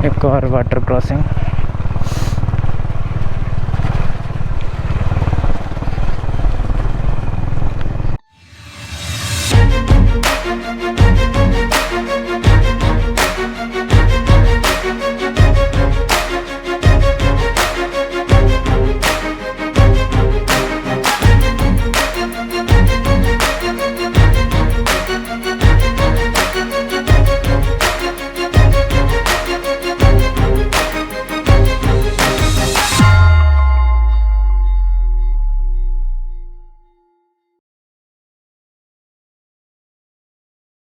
एक और water crossing.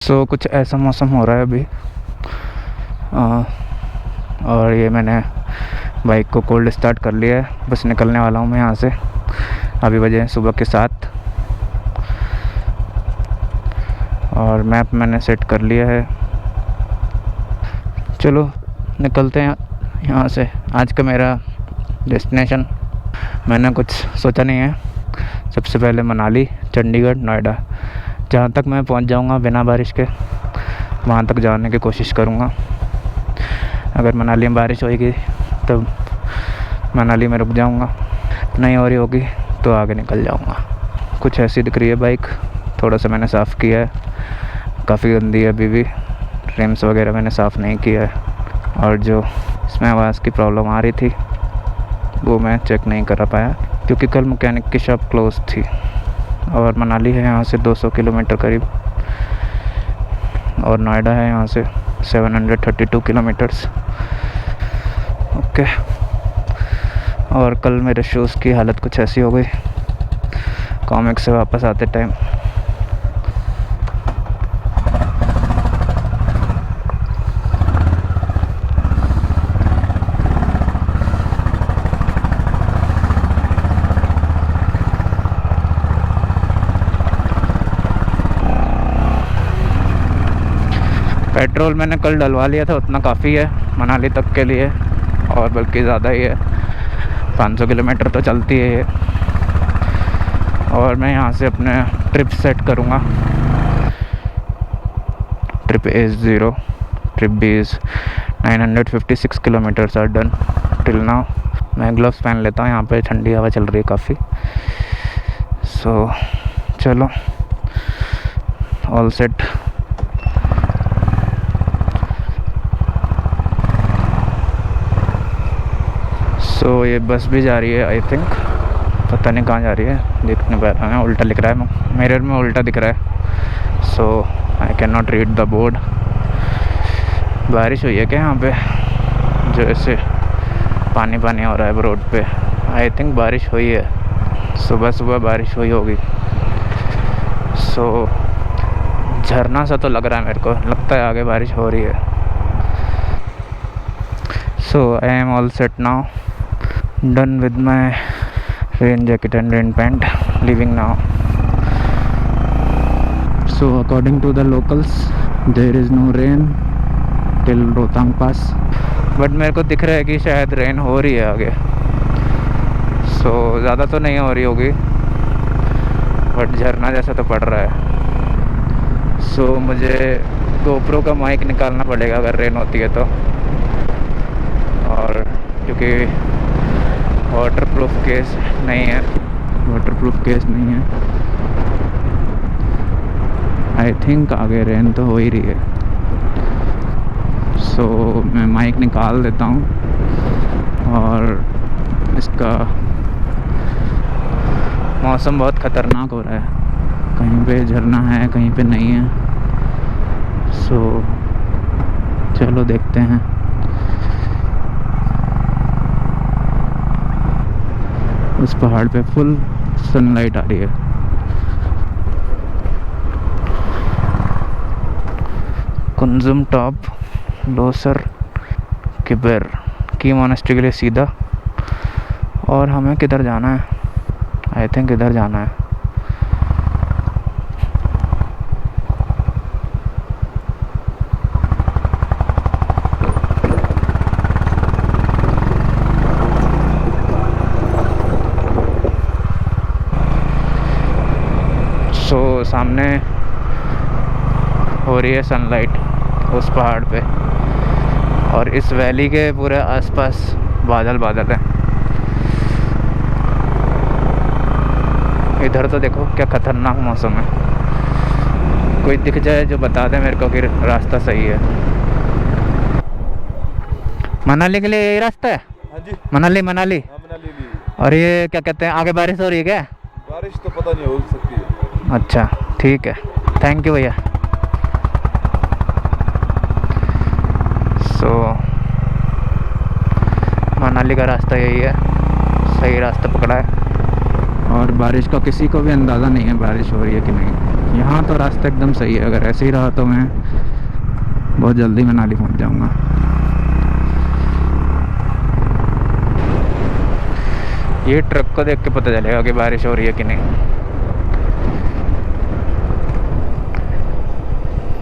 सो कुछ ऐसा मौसम हो रहा है अभी। और ये मैंने बाइक को कोल्ड स्टार्ट कर लिया है, बस निकलने वाला हूँ मैं यहाँ से। अभी बजे सुबह के 7 और मैप मैंने सेट कर लिया है। चलो निकलते हैं यहाँ से। आज का मेरा डेस्टिनेशन मैंने कुछ सोचा नहीं है। सबसे पहले मनाली, चंडीगढ़, नोएडा, जहाँ तक मैं पहुँच जाऊँगा बिना बारिश के वहाँ तक जाने की कोशिश करूँगा। अगर मनाली में बारिश होगी तो मनाली में रुक जाऊँगा, नहीं हो रही होगी तो आगे निकल जाऊँगा। कुछ ऐसी दिख रही है बाइक। थोड़ा सा मैंने साफ़ किया है, काफ़ी गंदी है अभी भी। रिम्स वगैरह मैंने साफ़ नहीं किया है और जो इसमें आवाज़ की प्रॉब्लम आ रही थी वो मैं चेक नहीं कर पाया क्योंकि कल मैकेनिक की शॉप क्लोज थी। और मनाली है यहाँ से 200 किलोमीटर करीब और नोएडा है यहाँ से 732 किलोमीटर्स। ओके। और कल मेरे शूज़ की हालत कुछ ऐसी हो गई कॉमिक से वापस आते टाइम। पेट्रोल मैंने कल डलवा लिया था, उतना काफ़ी है मनाली तक के लिए, और बल्कि ज़्यादा ही है। 500 किलोमीटर तो चलती है ये। और मैं यहाँ से अपने ट्रिप सेट करूँगा। Trip A0, trip B is 956 kilometres are done till now. मैं ग्लव्स पहन लेता हूँ, यहाँ पे ठंडी हवा चल रही है काफ़ी। सो चलो, ऑल सेट। सो ये बस भी जा रही है आई थिंक, पता नहीं कहाँ जा रही है, देख नहीं पा रहा है। उल्टा लिख रहा है, मिरर में उल्टा दिख रहा है। So I can not read the board. बारिश हुई है क्या यहाँ पे? जो ऐसे पानी पानी हो रहा है रोड पे। आई थिंक बारिश हुई है, सुबह सुबह बारिश हुई होगी। सो झरना सा तो लग रहा है मेरे को, लगता है आगे बारिश हो रही है। So I am all set now, done with my rain jacket and rain pant, leaving now. So according to the locals there is no rain till Rohtang pass, but मेरे को दिख रहा है कि शायद रेन हो रही है आगे। सो ज़्यादा तो नहीं हो रही होगी बट झरना जैसा तो पड़ रहा है। सो मुझे GoPro का माइक निकालना पड़ेगा अगर रेन होती है तो, और क्योंकि वाटरप्रूफ केस नहीं है, आई थिंक आगे रेन तो हो ही रही है। सो मैं माइक निकाल देता हूँ और इसका मौसम बहुत ख़तरनाक हो रहा है, कहीं पे झरना है कहीं पे नहीं है। सो चलो देखते हैं। उस पहाड़ पे फुल सनलाइट आ रही है। कुंजुम टॉप, लोसर, किबर की मोनेस्ट्री के लिए सीधा। और हमें किधर जाना है? आई थिंक इधर जाना है। सो सामने हो रही है सनलाइट उस पहाड़ पे, और और इस वैली के पूरे आसपास बादल बादल है। इधर तो देखो क्या खतरनाक मौसम है। कोई दिख जाए जो बता दे मेरे को कि रास्ता सही है। मनाली के लिए यही रास्ता है? हाँ जी, मनाली। हाँ मनाली भी। और ये क्या कहते हैं, आगे बारिश हो रही है क्या? बारिश तो पता नहीं, हो सकती है। अच्छा ठीक है, थैंक यू भैया। सो मनाली का रास्ता यही है, सही रास्ता पकड़ा है। और बारिश का किसी को भी अंदाज़ा नहीं है बारिश हो रही है कि नहीं। यहाँ तो रास्ता एकदम सही है। अगर ऐसे ही रहा तो मैं बहुत जल्दी मनाली पहुँच जाऊँगा। ये ट्रक को देख के पता चलेगा कि बारिश हो रही है कि नहीं।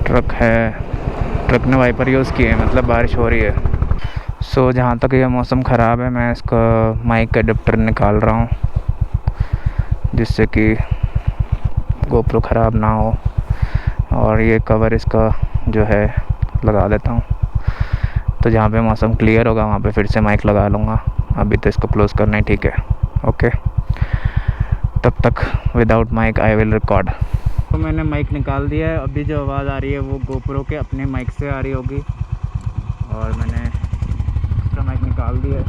ट्रक है, ट्रक ने वाइपर यूज़ किए हैं, मतलब बारिश हो रही है। सो जहाँ तक ये मौसम ख़राब है, मैं इसका माइक एडाप्टर निकाल रहा हूँ जिससे कि गोप्रो ख़राब ना हो। और ये कवर इसका जो है लगा देता हूँ, तो जहाँ पे मौसम क्लियर होगा वहाँ पे फिर से माइक लगा लूँगा। अभी तो इसको क्लोज़ करना ही ठीक है। ओके, तब तक without mic I will record. तो मैंने माइक निकाल दिया है। अभी जो आवाज़ आ रही है वो गोप्रो के अपने माइक से आ रही होगी, और मैंने एक्स्ट्रा माइक निकाल दिया है।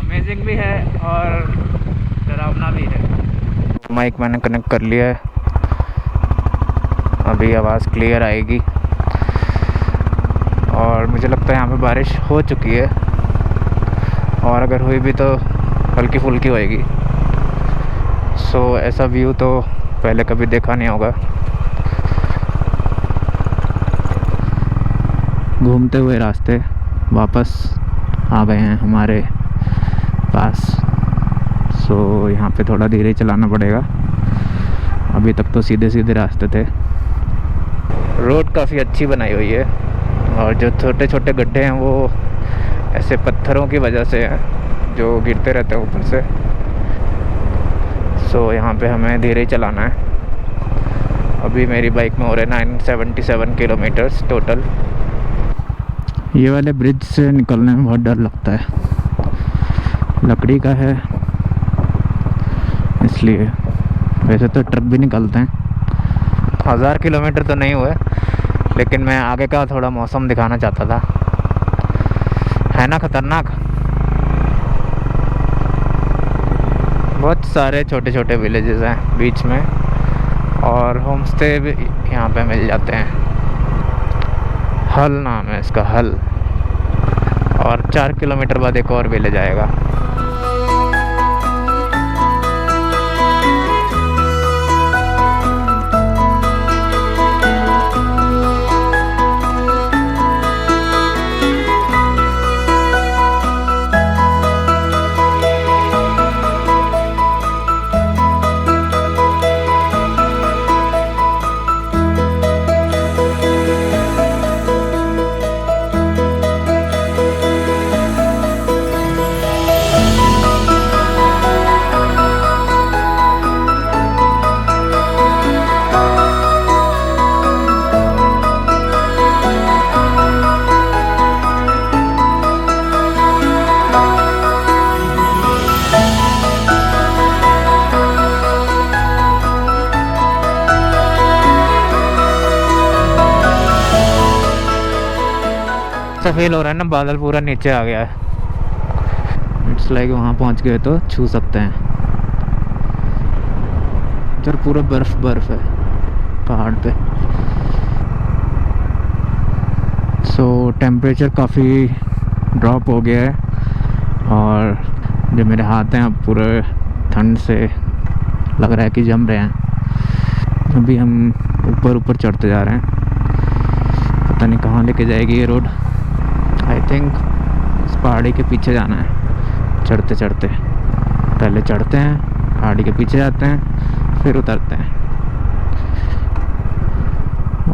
अमेजिंग भी है और डरावना भी है। माइक मैंने कनेक्ट कर लिया है, अभी आवाज़ क्लियर आएगी। और मुझे लगता है यहाँ पे बारिश हो चुकी है, और अगर हुई भी तो हल्की फुल्की होएगी। सो ऐसा व्यू तो पहले कभी देखा नहीं होगा। घूमते हुए रास्ते वापस आ गए हैं हमारे पास। सो यहाँ पे थोड़ा धीरे चलाना पड़ेगा, अभी तक तो सीधे सीधे रास्ते थे। रोड काफ़ी अच्छी बनाई हुई है, और जो छोटे छोटे गड्ढे हैं वो ऐसे पत्थरों की वजह से हैं जो गिरते रहते हैं ऊपर से। सो यहाँ पे हमें धीरे चलाना है। अभी मेरी बाइक में हो रहे 977 किलोमीटर्स टोटल। ये वाले ब्रिज से निकलने में बहुत डर लगता है, लकड़ी का है इसलिए। वैसे तो ट्रक भी निकलते हैं। 1000 किलोमीटर तो नहीं हुए, लेकिन मैं आगे का थोड़ा मौसम दिखाना चाहता था। है ना खतरनाक। बहुत सारे छोटे छोटे विलेजेस हैं बीच में, और होम स्टे भी यहाँ पे मिल जाते हैं। हल नाम है इसका, हल। और 4 किलोमीटर बाद एक और विलेज आएगा। ऐसा फील हो रहा है ना, बादल पूरा नीचे आ गया है। इट्स लाइक वहाँ पहुँच गए तो छू सकते हैं। इधर पूरा बर्फ बर्फ है पहाड़ पे। टेम्परेचर काफ़ी ड्रॉप हो गया है और जो मेरे हाथ हैं अब पूरे ठंड से लग रहा है कि जम रहे हैं। अभी हम ऊपर ऊपर चढ़ते जा रहे हैं, पता नहीं कहाँ लेके जाएगी ये रोड। आई थिंक इस पहाड़ी के पीछे जाना है। चढ़ते चढ़ते पहले चढ़ते हैं, पहाड़ी के पीछे जाते हैं, फिर उतरते हैं।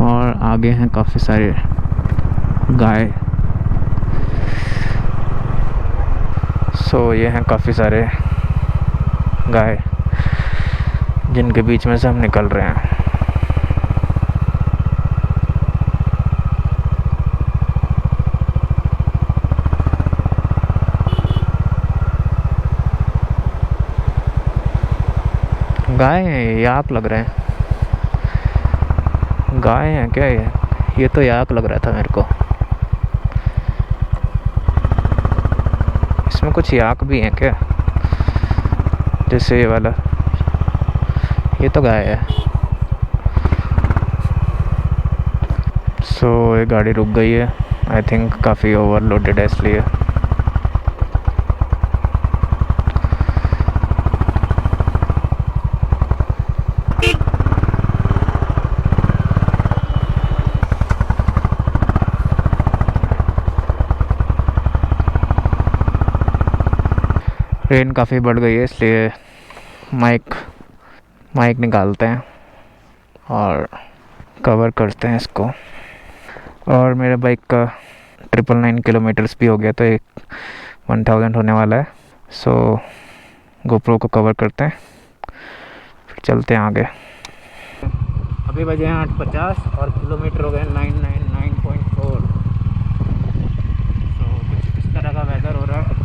और आगे हैं काफ़ी सारे गाय। ये हैं काफ़ी सारे गाय जिनके बीच में से हम निकल रहे हैं। गाय हैं, याक लग रहे हैं। गाय हैं क्या ये तो याक लग रहा था मेरे को। इसमें कुछ याक भी हैं क्या, जैसे ये वाला? ये तो गाय है। ये गाड़ी रुक गई है। आई थिंक काफ़ी ओवरलोडेड है इसलिए। रेन काफ़ी बढ़ गई है इसलिए माइक निकालते हैं और कवर करते हैं इसको। और मेरे बाइक का 999 किलोमीटर्स भी हो गया, तो 1000 होने वाला है। गोप्रो को कवर करते हैं, फिर चलते हैं आगे। अभी बजे हैं 8:50 और किलोमीटर हो गए 999.4। कुछ इस तरह का वेदर हो रहा है।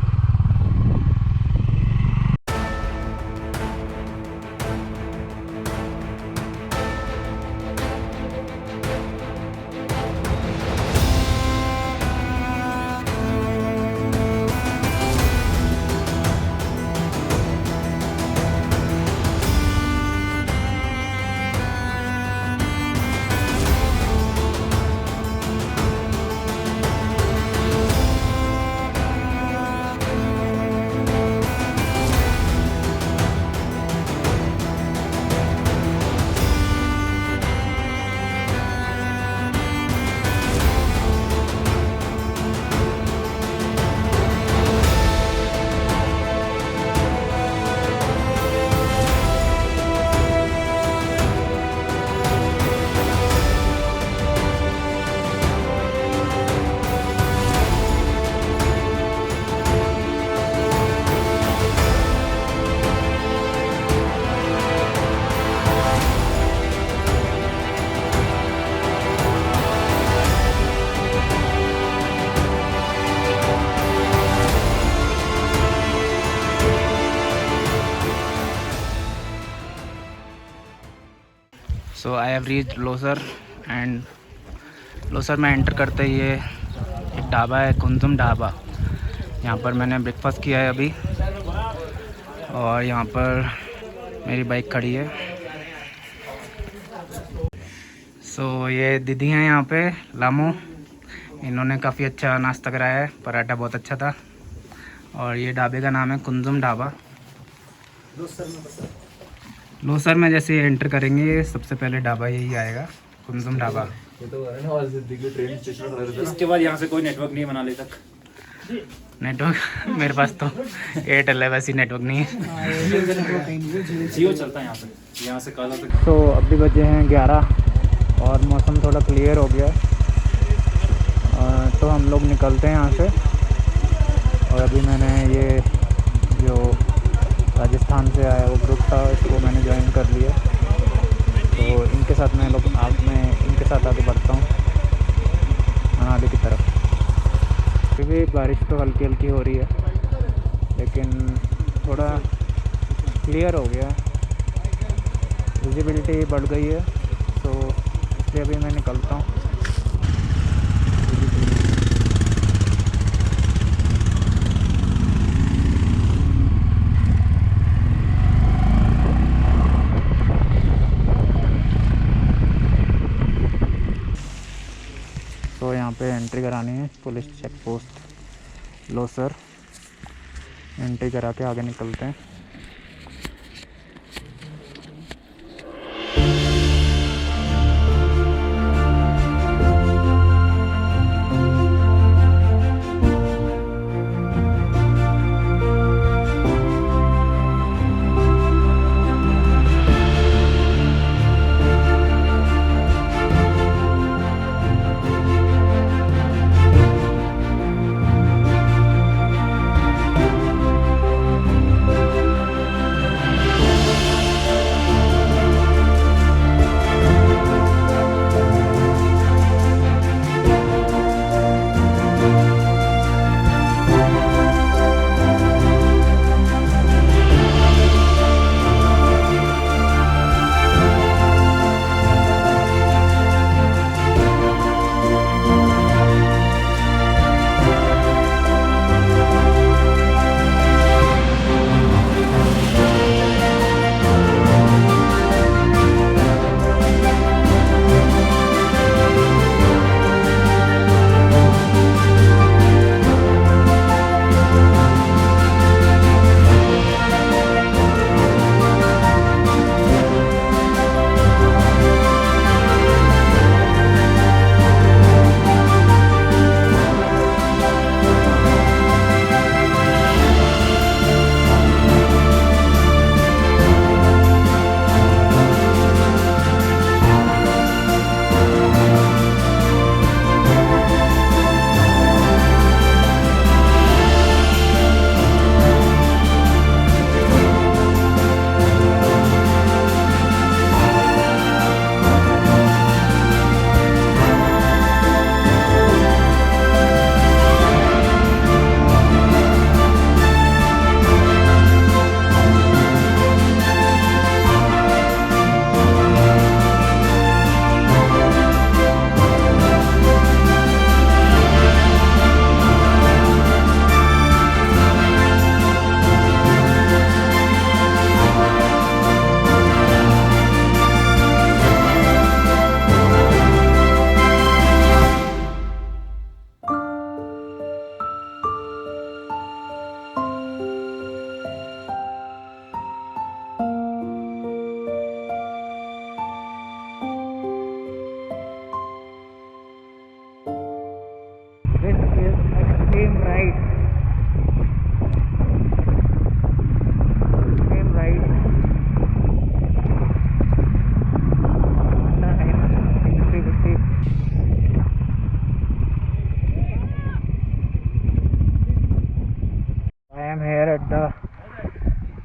I have reached Losar and Losar में एंटर करते ही ये एक ढाबा है, कुंजुम ढाबा। यहाँ पर मैंने ब्रेकफास्ट किया है अभी और यहाँ पर मेरी बाइक खड़ी है। ये दीदी हैं यहाँ पे लामो, इन्होंने काफ़ी अच्छा नाश्ता कराया है, पराठा बहुत अच्छा था। और ये ढाबे का नाम है कुंजुम ढाबा। लोसर में जैसे एंटर करेंगे सबसे पहले ढाबा यही आएगा, कुंजुम ढाबा। इसके बाद यहाँ से कोई नेटवर्क नहीं है मनाली तक। नेटवर्क मेरे पास तो एयरटेल है, वैसे नेटवर्क नहीं है। जियो चलता है यहाँ से काला तक। अभी बजे हैं 11 और मौसम थोड़ा क्लियर हो गया है, तो हम लोग निकलते हैं यहाँ से। और अभी मैंने ये जो राजस्थान से आया वो ग्रुप था, इसको मैंने ज्वाइन कर लिया, तो इनके साथ मैं इनके साथ आगे बढ़ता हूँ मनाली की तरफ। फिर भी बारिश तो हल्की हल्की हो रही है, लेकिन थोड़ा क्लियर हो गया, विजिबिलिटी बढ़ गई है, तो इसलिए अभी मैं निकलता हूँ। सो यहाँ पे एंट्री करानी है, पुलिस चेक पोस्ट। लो सर, एंट्री करा के आगे निकलते हैं।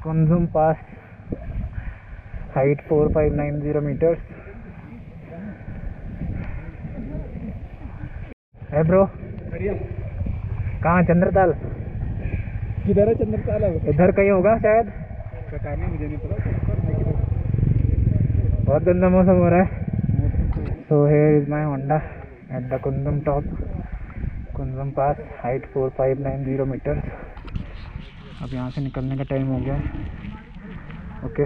Kunzum Pass, height 4590 meters. है ब्रो, कहाँ चंद्रताल? किधर है चंद्रताल? इधर कहीं होगा शायद, पता नहीं, मुझे नहीं पता। बहुत गंदा मौसम हो रहा है। So here is my Honda at the Kunzum top, Kunzum Pass, height 4590 meters. अब यहाँ से निकलने का टाइम हो गया है। ओके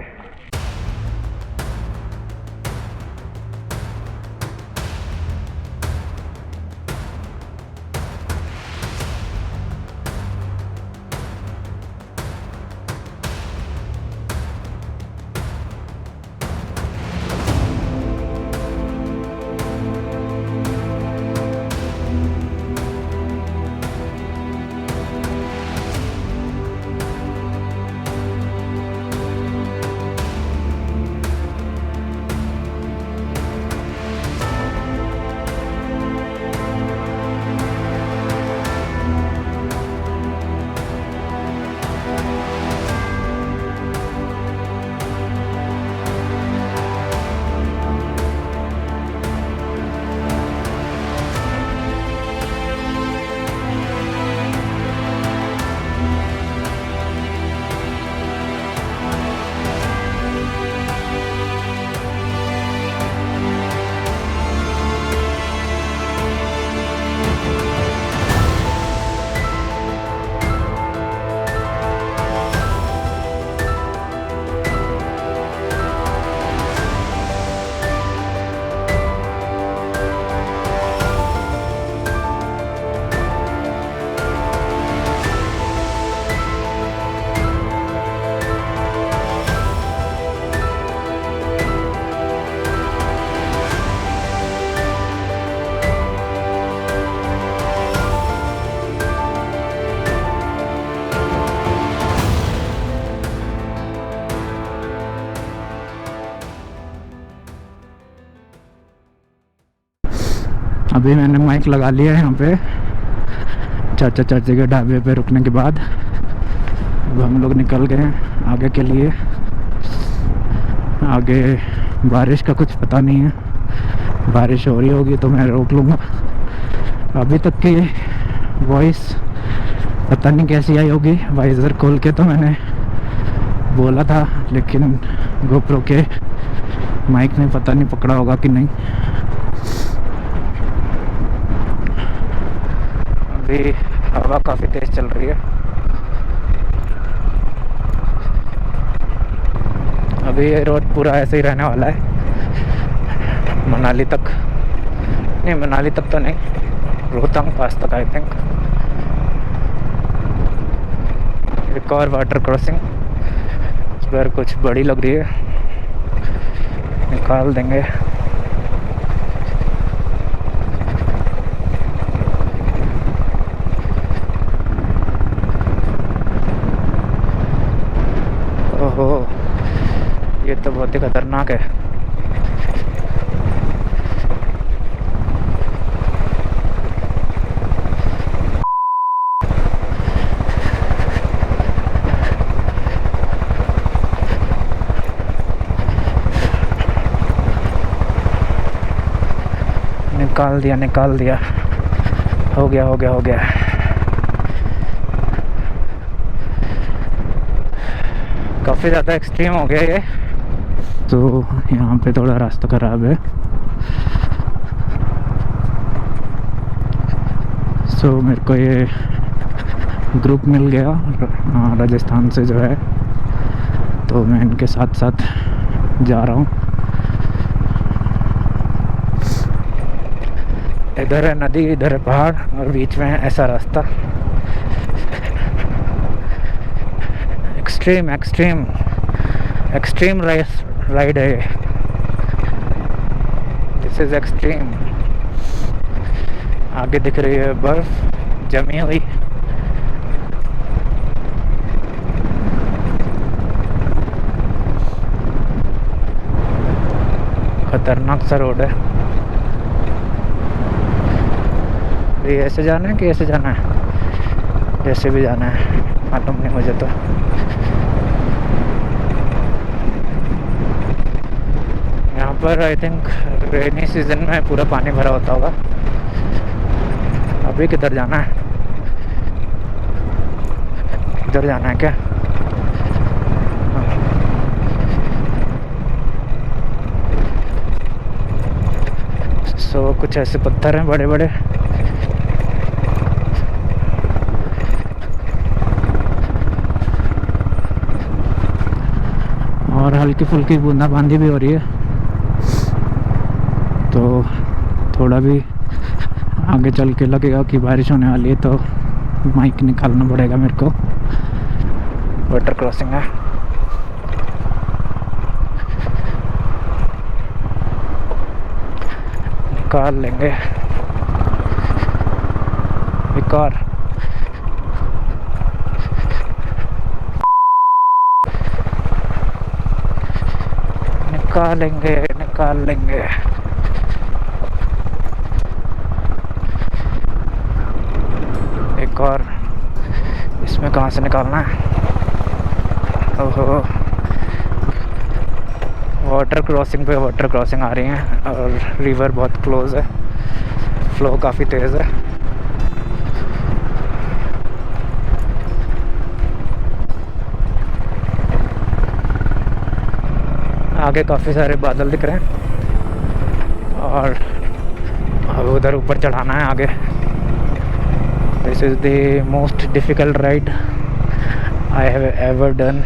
अभी मैंने माइक लगा लिया है यहाँ पे चाचा चाची के ढाबे पे रुकने के बाद। अब हम लोग निकल गए हैं आगे के लिए। आगे बारिश का कुछ पता नहीं है, बारिश हो रही होगी तो मैं रोक लूँगा। अभी तक की वॉइस पता नहीं कैसी आई होगी, वाइज़र खोल के तो मैंने बोला था, लेकिन गोप्रो के माइक ने पता नहीं पकड़ा होगा कि नहीं। अभी हवा काफ़ी तेज़ चल रही है। अभी ये रोड पूरा ऐसे ही रहने वाला है मनाली तक। नहीं, मनाली तक तो नहीं, रोहतांग पास तक आई थिंक। एक और वाटर क्रॉसिंग इस बार कुछ बड़ी लग रही है, निकाल देंगे। ओहो, ये तो बहुत ही खतरनाक है। निकाल दिया, हो गया। काफ़ी ज़्यादा एक्सट्रीम हो गया ये तो। यहाँ पे थोड़ा रास्ता ख़राब है। सो मेरे को ये ग्रुप मिल गया राजस्थान से जो है, तो मैं इनके साथ साथ जा रहा हूँ। इधर है नदी, इधर है पहाड़ और बीच में है ऐसा रास्ता। एक्सट्रीम राइड है ये। This is extreme. आगे दिख रही है बर्फ जमी हुई। खतरनाक सा रोड है। ये ऐसे जाना है कि ऐसे जाना है? जैसे भी जाना है, मालूम नहीं मुझे तो। यहाँ पर आई थिंक रेनी सीजन में पूरा पानी भरा होता होगा। अभी किधर जाना है? इधर जाना है क्या? सो कुछ ऐसे पत्थर हैं बड़े बड़े। और हल्की फुल्की बूंदाबांदी भी हो रही है, तो थोड़ा भी आगे चल के लगेगा कि बारिश होने वाली है तो माइक निकालना पड़ेगा मेरे को। वाटर क्रॉसिंग है। निकाल लेंगे एक और। निकाल लेंगे। एक और। इसमें कहाँ से निकालना है? ओहो, वाटर क्रॉसिंग आ रही है और रिवर बहुत क्लोज है, फ्लो काफ़ी तेज़ है। आगे काफ़ी सारे बादल दिख रहे हैं और अब उधर ऊपर चढ़ाना है आगे। This is the most difficult ride I have ever done.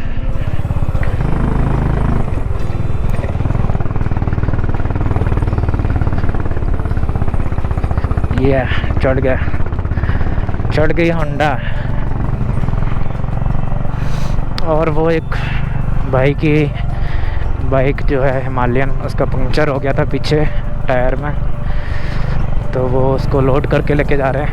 ये चढ़ गई होंडा। और वो एक भाई की बाइक जो है हिमालयन, उसका पंक्चर हो गया था पीछे टायर में, तो वो उसको लोड करके लेके जा रहे हैं।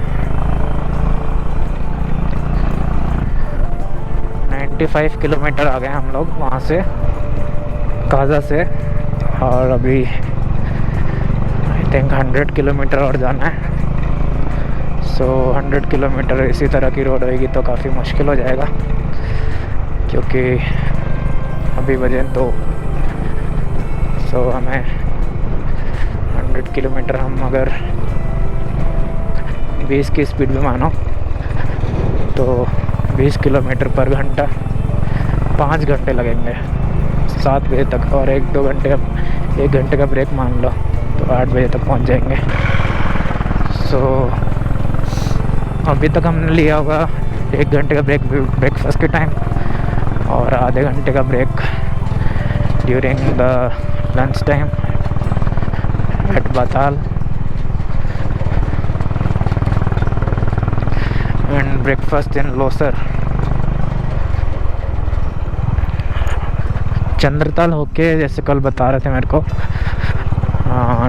95 किलोमीटर आ गए हम लोग वहाँ से, काजा से। और अभी आई थिंक 100 किलोमीटर और जाना है। सो 100 किलोमीटर इसी तरह की रोड होगी तो काफ़ी मुश्किल हो जाएगा, क्योंकि अभी बजे 2। सो हमें 100 किलोमीटर हम अगर 20 की स्पीड में मानो तो 20 किलोमीटर पर घंटा 5 घंटे लगेंगे 7 बजे तक, और 1-2 घंटे, 1 घंटे का ब्रेक मान लो तो 8 बजे तक पहुंच जाएंगे। सो अभी तक हमने लिया होगा 1 घंटे का ब्रेक ब्रेकफास्ट के टाइम, और आधे घंटे का break during the lunch time at Batal, and breakfast in Losar. Chandratal होके, जैसे कल बता रहे थे मेरे को,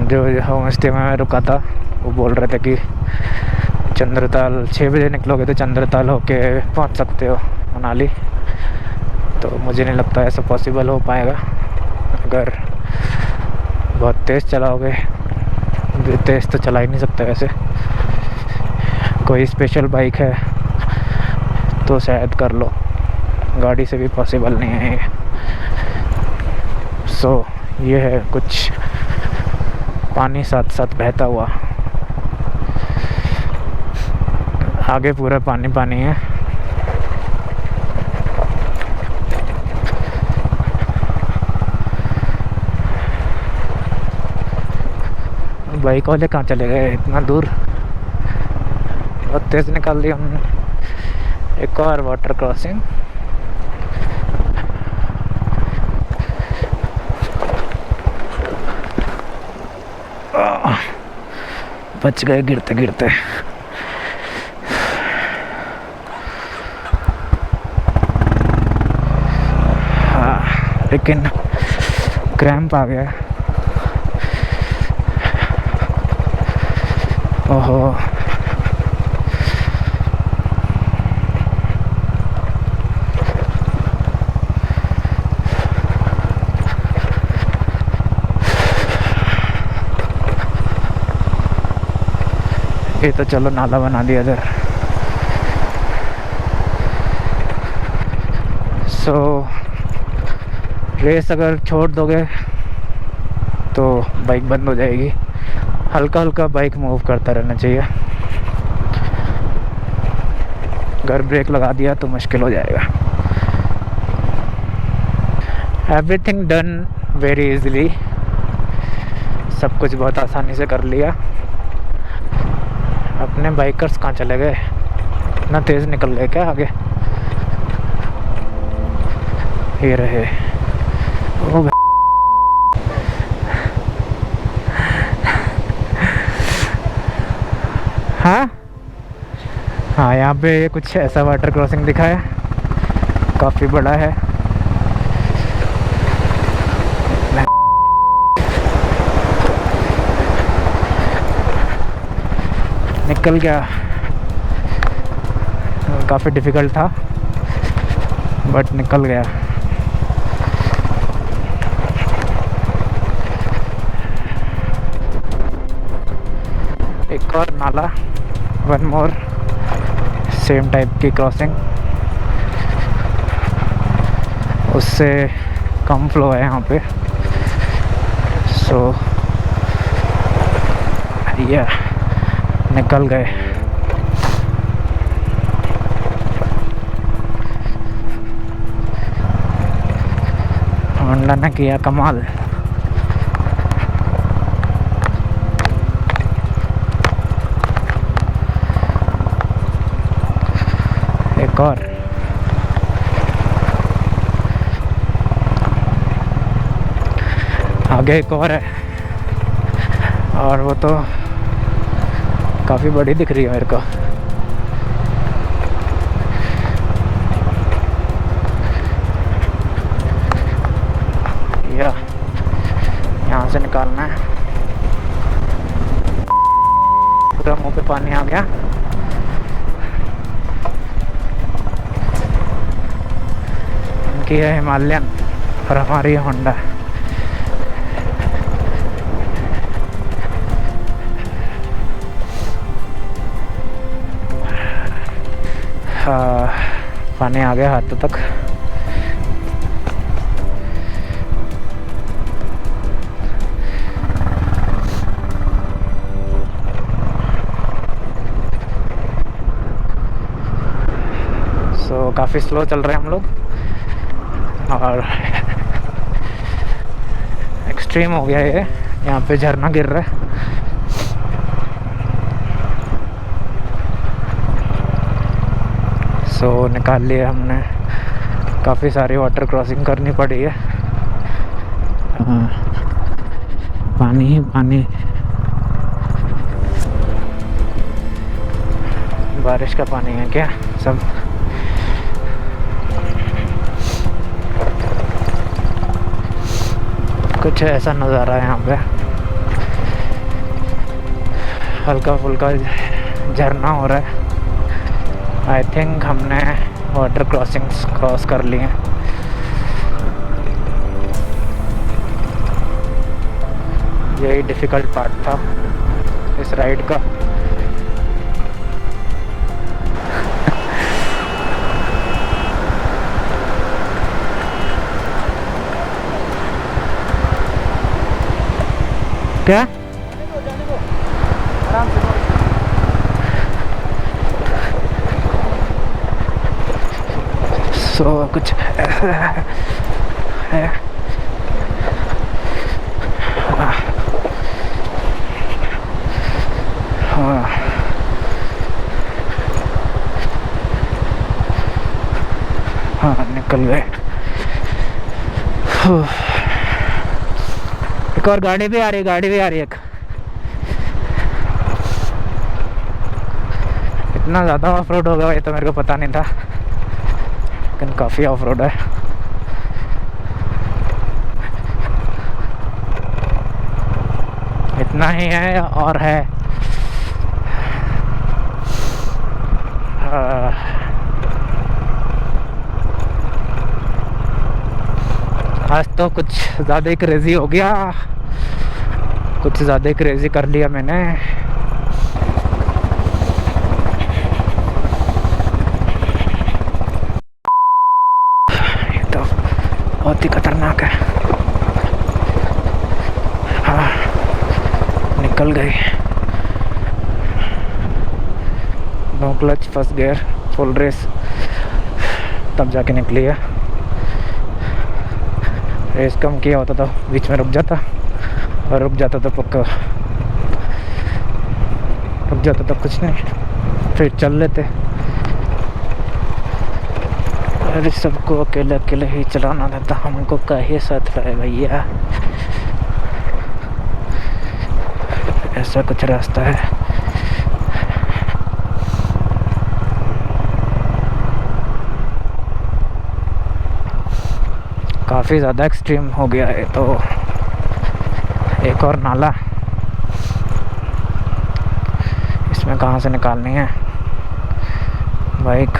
जो होम स्टे में रुका था, वो बोल रहे थे कि चंद्रताल 6 बजे निकलोगे तो चंद्रताल होके पहुंच सकते हो मनाली। तो मुझे नहीं लगता ऐसा पॉसिबल हो पाएगा। अगर बहुत तेज़ चलाओगे, तेज़ तो चला ही नहीं सकता वैसे, कोई स्पेशल बाइक है तो शायद कर लो, गाड़ी से भी पॉसिबल नहीं है ये। सो ये है कुछ पानी साथ साथ बहता हुआ, आगे पूरा पानी पानी है। बाइक वाले कहाँ चले गए इतना दूर, बहुत तेज़ निकाल दी हमने। एक और वाटर क्रॉसिंग, बच गए गिरते गिरते। हाँ, लेकिन क्रैम्प आ गया। ओहो, ये तो चलो नाला बना दिया इधर। सो रेस अगर छोड़ दोगे तो बाइक बंद हो जाएगी। हल्का हल्का बाइक मूव करता रहना चाहिए, अगर ब्रेक लगा दिया तो मुश्किल हो जाएगा। एवरीथिंग डन वेरी इजीली, सब कुछ बहुत आसानी से कर लिया। अपने बाइकर्स कहाँ चले गए, इतना तेज़ निकल गए क्या आगे? ये रहे। ओ हाँ हाँ, यहाँ पे कुछ ऐसा वाटर क्रॉसिंग दिखा है, काफ़ी बड़ा है। निकल गया, काफ़ी डिफ़िकल्ट था बट निकल गया। एक और नाला, वन मोर सेम टाइप की क्रॉसिंग, उससे कम फ्लो है यहाँ पे। सो या निकल गए। होंडा ने किया कमाल। एक और, आगे एक और है, और वो तो काफ़ी बड़ी दिख रही है मेरे को। यहाँ से निकालना है, पूरा मुंह पे पानी आ गया। इनकी है हिमालयन और हमारी है होंडा। हाँ, पानी आ गया हाथों तक। सो काफ़ी स्लो चल रहे हैं हम लोग और एक्सट्रीम हो गया ये। यहाँ पे झरना गिर रहा है। सो निकाल लिया हमने। काफ़ी सारी वाटर क्रॉसिंग करनी पड़ी है। पानी ही पानी। बारिश का पानी है क्या सब? कुछ ऐसा नज़ारा है यहाँ पे। हल्का फुल्का झरना हो रहा है। आई थिंक हमने वाटर क्रॉसिंग्स क्रॉस कर लिए हैं। यही डिफ़िकल्ट पार्ट था इस राइड का। क्या? आराम से सो कुछ ऐसा है। हाँ, हाँ निकल गए। एक और गाड़ी भी आ रही है एक। इतना ज़्यादा ऑफ रोड होगा ये तो मेरे को पता नहीं था, लेकिन काफ़ी ऑफ रोड है। इतना ही है और है। आज तो कुछ ज़्यादा ही क्रेज़ी हो गया। कुछ ज़्यादा ही क्रेज़ी कर लिया मैंने। ये तो बहुत ही खतरनाक है। हाँ, निकल गई। No clutch, first gear, full race, तब जाके निकली है। रेस कम किया होता तो बीच में रुक जाता, और रुक जाता तो पक्का रुक जाता तो कुछ नहीं, फिर चल लेते। अरे सबको अकेले अकेले ही चलाना था, हमको काहे साथ रहे भैया। ऐसा कुछ रास्ता है। काफ़ी ज़्यादा एक्सट्रीम हो गया है। तो एक और नाला, इसमें कहाँ से निकालनी है बाइक?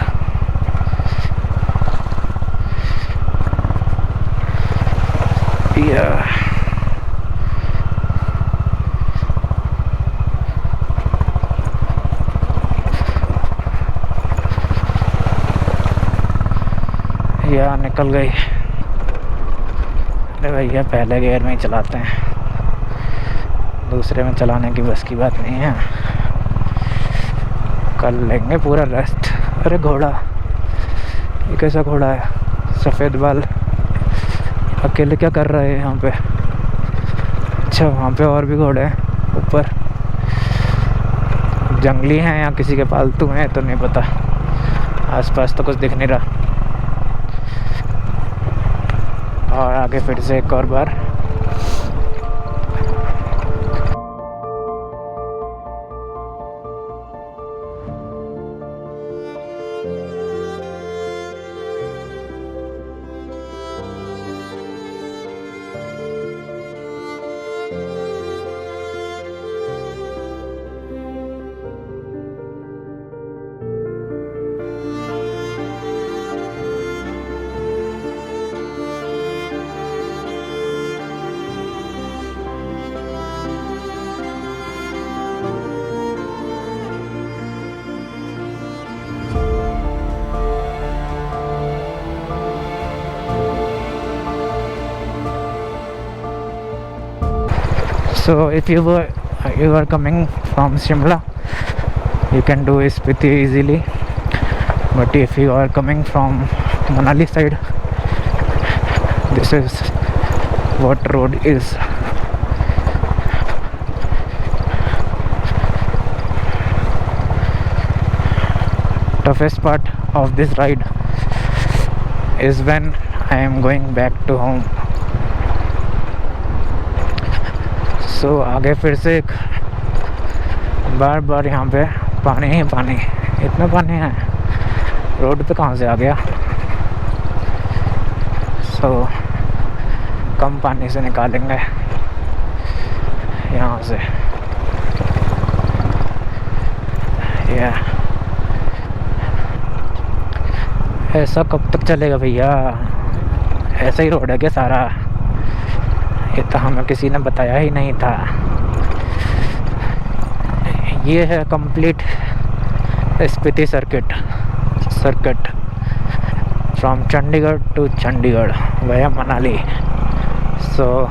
या निकल गई। अरे भैया पहले गियर में ही चलाते हैं, दूसरे में चलाने की बस की बात नहीं है। कल लेंगे पूरा रेस्ट। अरे घोड़ा, ये कैसा घोड़ा है? सफ़ेद बाल, अकेले क्या कर रहा है यहाँ पे? अच्छा, वहाँ पे और भी घोड़े हैं ऊपर। जंगली हैं या किसी के पालतू हैं तो नहीं पता। आसपास तो कुछ दिख नहीं रहा। और आगे फिर से एक और बार। So if you are coming from Shimla, you can do Spiti easily. But if you are coming from Manali side, this is what road is. Toughest part of this ride is when I am going back to home. So आगे फिर से एक बार बार यहाँ पे पानी ही पानी, इतना पानी है, रोड पे कहाँ से आ गया। सो कम पानी से निकालेंगे यहाँ से। ऐसा कब तक चलेगा भैया? ऐसा ही रोड है क्या सारा? ये तो हमें किसी ने बताया ही नहीं था। ये है complete Spiti circuit from Chandigarh to Chandigarh via Manali. So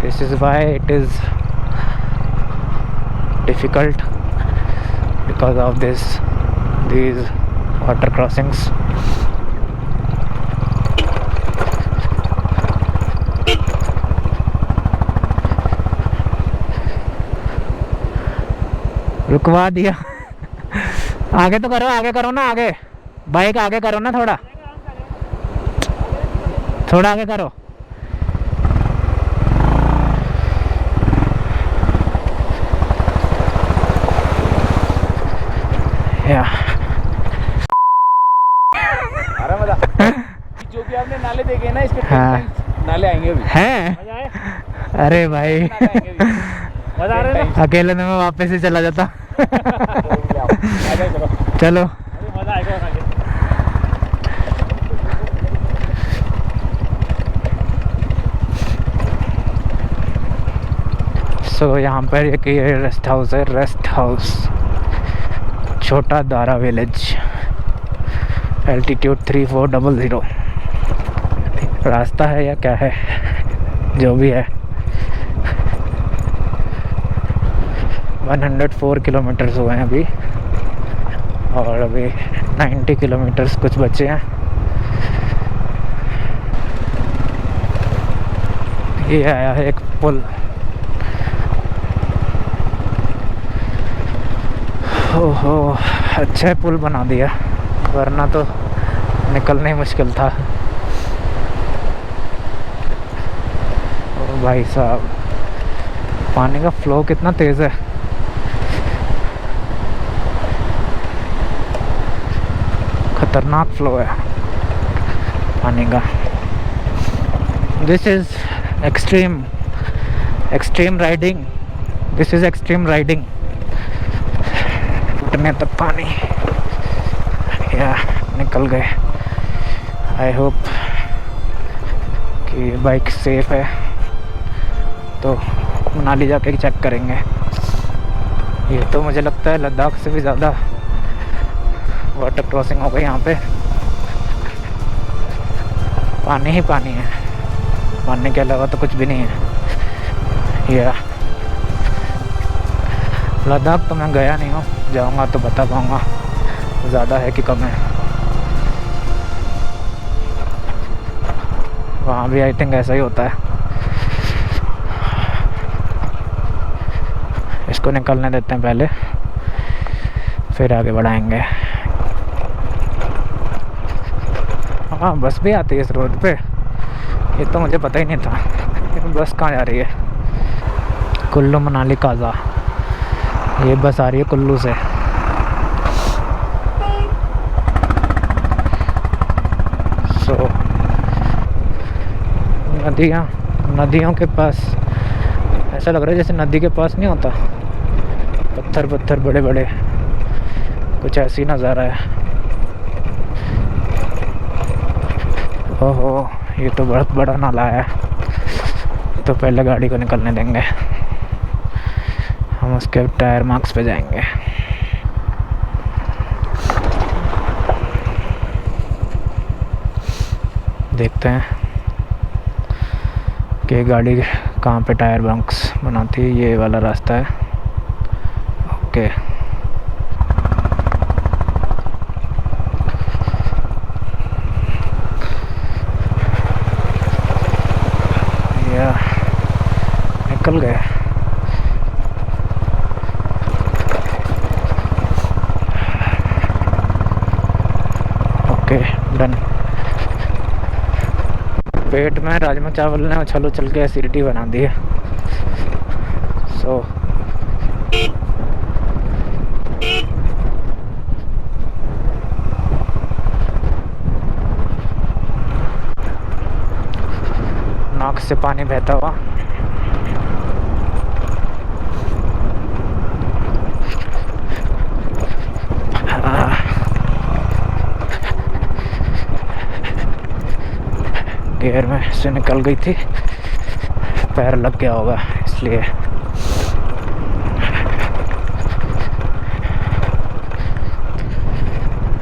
this is why it is difficult because of these water crossings. रुकवा दिया। आगे तो करो, आगे करो ना, आगे बाइक आगे करो ना, थोड़ा आगे करो। या जो भी आपने नाले देखे ना, इसके हाँ। नाले आएंगे अभी। हैं? मजा आए? अरे भाई नाले आएंगे अभी। मजा आ रहा है ना? अकेले में मैं वापस ही चला जाता। आ जाओ चलो। चलो अभी मजा आएगा और आगे। सो यहाँ पर एक ये रेस्ट हाउस है, रेस्ट हाउस छोटा दारा विलेज, एल्टीट्यूड 3400। रास्ता है या क्या है, जो भी है। 104 किलोमीटर्स हुए हैं अभी, और अभी 90 किलोमीटर्स कुछ बचे हैं। ये आया है एक पुल। ओहो, अच्छा पुल बना दिया, वरना तो निकलना ही मुश्किल था। ओ भाई साहब, पानी का फ्लो कितना तेज़ है। खतरनाक फ्लो है पानी का। This is extreme riding, this is extreme riding. घुटने तक पानी, या निकल गए। आई होप कि बाइक सेफ है, तो मनाली जाके चेक करेंगे। ये तो मुझे लगता है लद्दाख से भी ज़्यादा वाटर क्रॉसिंग हो गई यहाँ पे। पानी ही पानी है, पानी के अलावा तो कुछ भी नहीं है। या लद्दाख तो मैं गया नहीं हूँ, जाऊँगा तो बता पाऊँगा ज़्यादा है कि कम है। वहाँ भी आई थिंक ऐसा ही होता है। इसको निकलने देते हैं पहले, फिर आगे बढ़ाएंगे। हाँ, बस भी आती है इस रोड पे, ये तो मुझे पता ही नहीं था। बस कहाँ जा रही है? कुल्लू मनाली काजा, ये बस आ रही है कुल्लू से। सो नदियों के पास ऐसा लग रहा है जैसे नदी के पास नहीं होता, पत्थर बड़े बड़े, कुछ ऐसी नज़ारा है। ओहो, ये तो बहुत बड़ा नाला है। तो पहले गाड़ी को निकलने देंगे, हम उसके टायर मार्क्स पे जाएंगे। देखते हैं कि गाड़ी कहाँ पे टायर बंक्स बनाती है, ये वाला रास्ता है। ओके या निकल गए। Okay done. पेट में राजमा चावल ने उछल उछल के एसिडिटी बना दी है। सो नाक से पानी बहता हुआ। गियर में से निकल गई थी, पैर लग गया होगा इसलिए।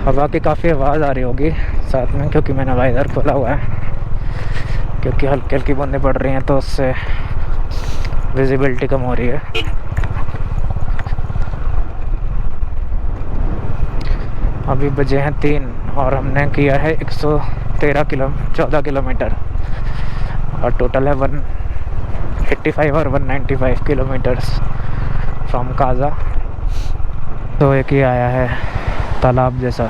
हवा की काफ़ी आवाज़ आ रही होगी साथ में, क्योंकि मैंने वाइज़र खोला हुआ है, क्योंकि हल्की हल्की बूंदें पड़ रही हैं तो उससे विजिबिलिटी कम हो रही है। अभी बजे हैं 3 और हमने किया है 14 किलोमीटर और टोटल है 185 और 195 किलोमीटर्स फ्रॉम काजा। तो एक ही आया है तालाब जैसा,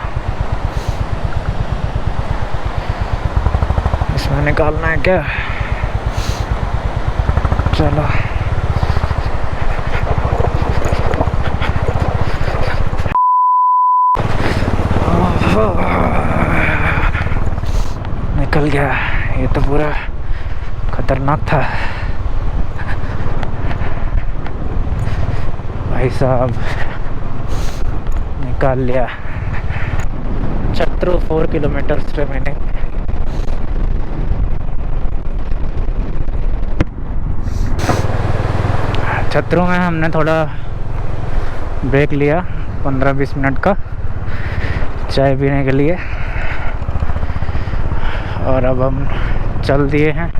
इसमें निकालना है क्या? चलो निकल गया। ये तो पूरा खतरनाक था भाई साहब, निकाल लिया। Chhatru 4 kilometre remaining. छत्रु में हमने थोड़ा ब्रेक लिया 15-20 मिनट का चाय पीने के लिए, और अब हम चल दिए हैं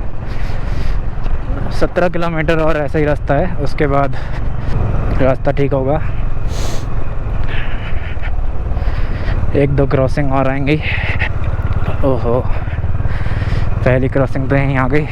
17 किलोमीटर और ऐसा ही रास्ता है, उसके बाद रास्ता ठीक होगा। 1-2 क्रॉसिंग और आएंगी। ओहो, पहली क्रॉसिंग तो यहीं आ गई।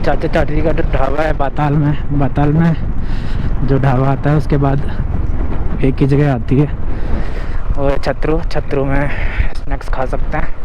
चाचा चाची का जो ढाबा है बाताल में जो ढाबा आता है उसके बाद एक ही जगह आती है, और छत्रु में स्नैक्स खा सकते हैं।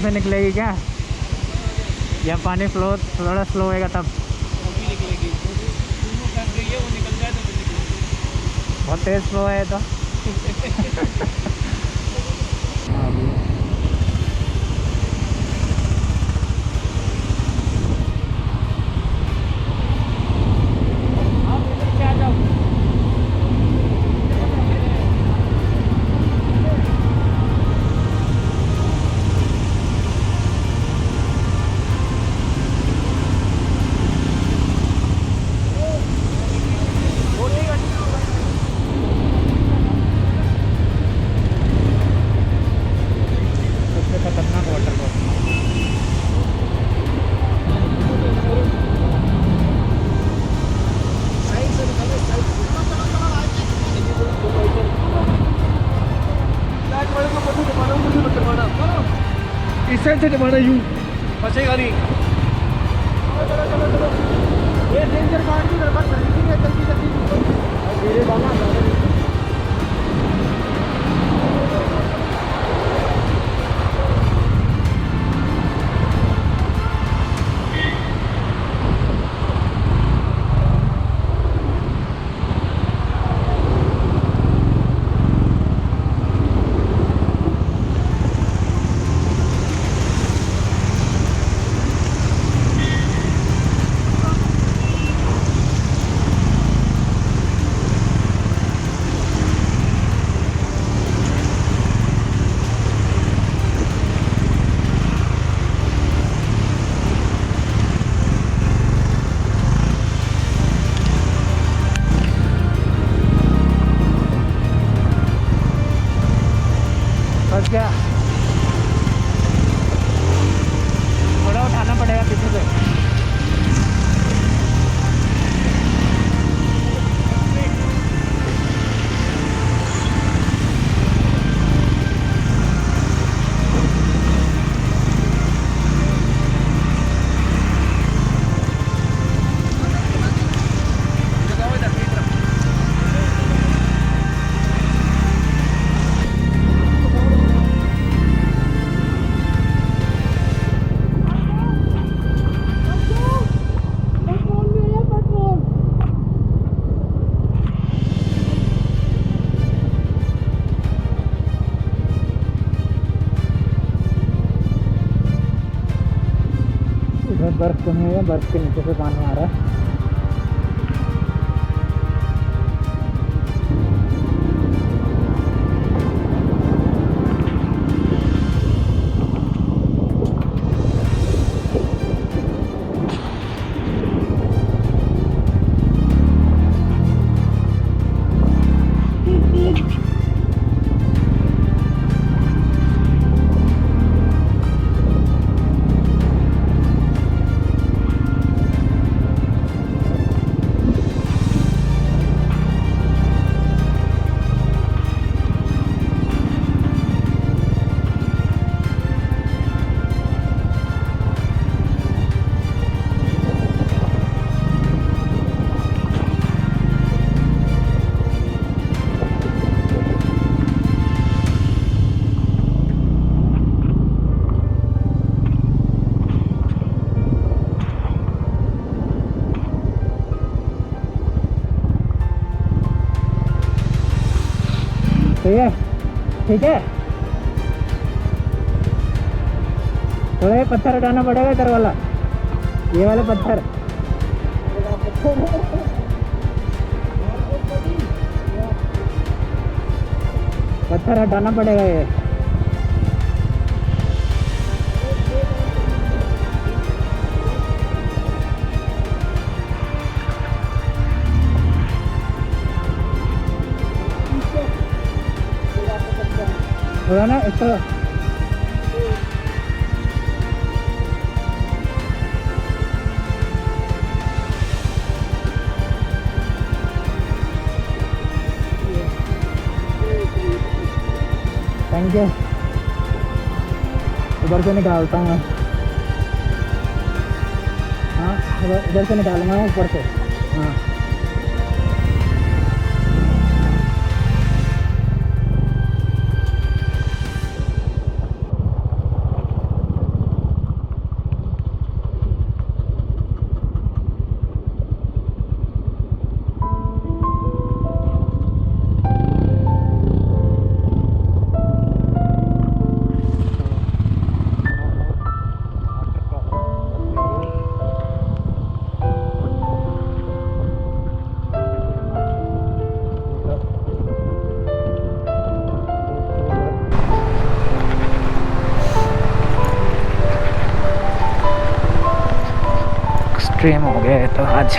में से निकलेगी क्या, या पानी फ्लो थोड़ा स्लो होएगा तब? अभी निकलेगी, वो फंस गई है, वो निकल जाए तो फिर निकलेगी। बहुत तेज फ्लो है तो। खतरनाक वाटरफॉल। इस साइड से जमाना यूं फंसेगा नहीं। ये डेंजर पार्ट की तरफ जल्दी जल्दी धीरे जाना। बस क्या, थोड़ा उठाना पड़ेगा पीछे से। इधर बर्फ तो नहीं है, बर्फ के नीचे से पानी आ रहा है। ठीक है, ठीक है। थोड़ा ये पत्थर हटाना पड़ेगा इधर वाला, ये वाला पत्थर। पत्थर हटाना पड़ेगा ये। थोड़ा ना इस तरह थैंक यू। उधर से निकालता हूँ मैं। हाँ, इधर से निकालूंगा ऊपर से। हाँ, स्ट्रीम हो गया है तो आज।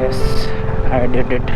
Yes, I did it.